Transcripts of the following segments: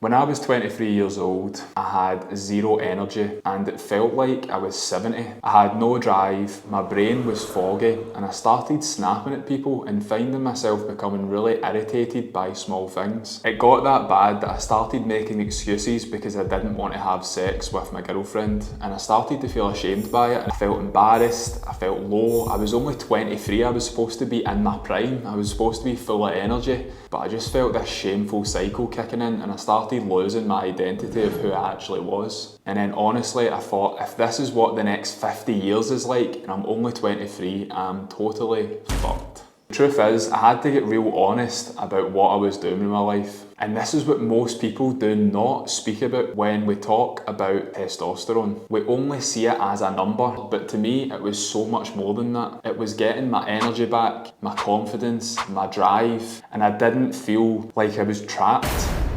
When I was 23 years old, I had zero energy and it felt like I was 70. I had no drive, my brain was foggy, and I started snapping at people and finding myself becoming really irritated by small things. It got that bad that I started making excuses because I didn't want to have sex with my girlfriend, and I started to feel ashamed by it. I felt embarrassed, I felt low. I was only 23, I was supposed to be in my prime, I was supposed to be full of energy, but I just felt this shameful cycle kicking in, and I started losing my identity of who I actually was. And then honestly, I thought, if this is what the next 50 years is like and I'm only 23, I'm totally fucked. The truth is, I had to get real honest about what I was doing with my life. And this is what most people do not speak about when we talk about testosterone. We only see it as a number, but to me, it was so much more than that. It was getting my energy back, my confidence, my drive, and I didn't feel like I was trapped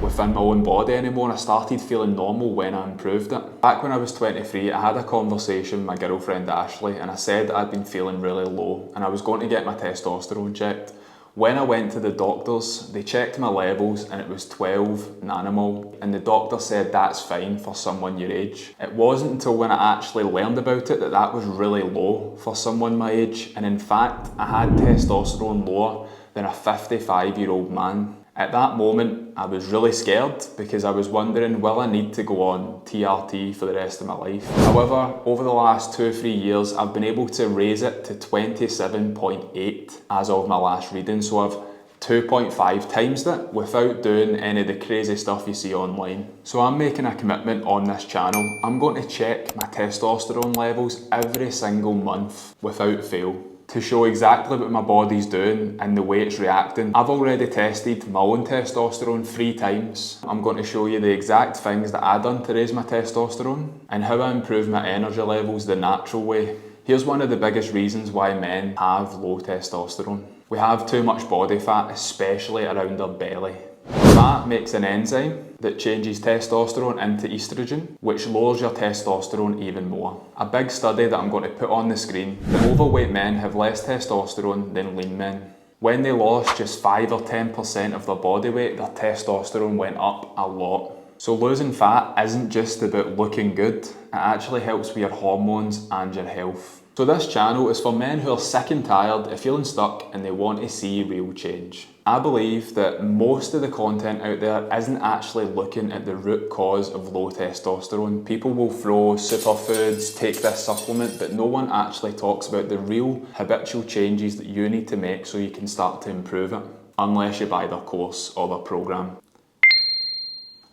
within my own body anymore, and I started feeling normal when I improved it. Back when I was 23, I had a conversation with my girlfriend Ashley, and I said I'd been feeling really low and I was going to get my testosterone checked. When I went to the doctors, they checked my levels and it was 12 nanomole, and the doctor said that's fine for someone your age. It wasn't until when I actually learned about it that that was really low for someone my age, and in fact I had testosterone lower than a 55-year-old man. At that moment, I was really scared because I was wondering, will I need to go on TRT for the rest of my life? However, over the last 2 or 3 years, I've been able to raise it to 27.8 as of my last reading, so I've 2.5 times it without doing any of the crazy stuff you see online. So I'm making a commitment on this channel. I'm going to check my testosterone levels every single month without fail, to show exactly what my body's doing and the way it's reacting. I've already tested my own testosterone 3 times. I'm going to show you the exact things that I've done to raise my testosterone and how I improve my energy levels the natural way. Here's one of the biggest reasons why men have low testosterone. We have too much body fat, especially around our belly. Fat makes an enzyme that changes testosterone into estrogen, which lowers your testosterone even more. A big study that I'm going to put on the screen, that overweight men have less testosterone than lean men. When they lost just 5 or 10% of their body weight, their testosterone went up a lot. So losing fat isn't just about looking good, it actually helps with your hormones and your health. So this channel is for men who are sick and tired of feeling stuck and they want to see real change. I believe that most of the content out there isn't actually looking at the root cause of low testosterone. People will throw superfoods, take this supplement, but no one actually talks about the real habitual changes that you need to make so you can start to improve it, unless you buy their course or their program.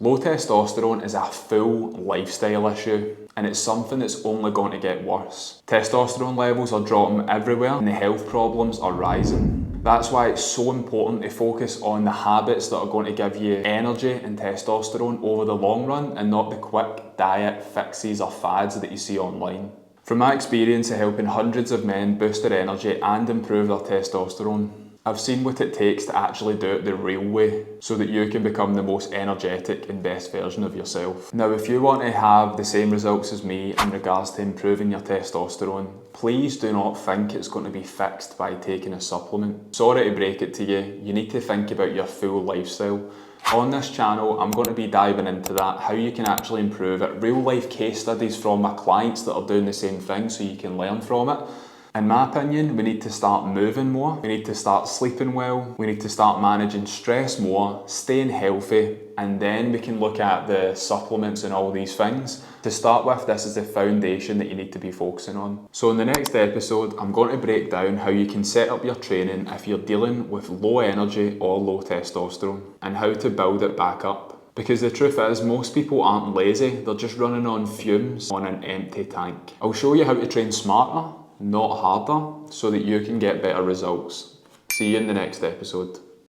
Low testosterone is a full lifestyle issue, and it's something that's only going to get worse. Testosterone levels are dropping everywhere and the health problems are rising. That's why it's so important to focus on the habits that are going to give you energy and testosterone over the long run, and not the quick diet fixes or fads that you see online. From my experience of helping hundreds of men boost their energy and improve their testosterone, I've seen what it takes to actually do it the real way so that you can become the most energetic and best version of yourself. Now, if you want to have the same results as me in regards to improving your testosterone, please do not think it's going to be fixed by taking a supplement. Sorry to break it to you, you need to think about your full lifestyle. On this channel, I'm going to be diving into that, how you can actually improve it, real life case studies from my clients that are doing the same thing so you can learn from it. In my opinion, we need to start moving more, we need to start sleeping well, we need to start managing stress more, staying healthy, and then we can look at the supplements and all these things. To start with, this is the foundation that you need to be focusing on. So in the next episode, I'm going to break down how you can set up your training if you're dealing with low energy or low testosterone, and how to build it back up. Because the truth is, most people aren't lazy, they're just running on fumes on an empty tank. I'll show you how to train smarter, not harder, so that you can get better results. See you in the next episode.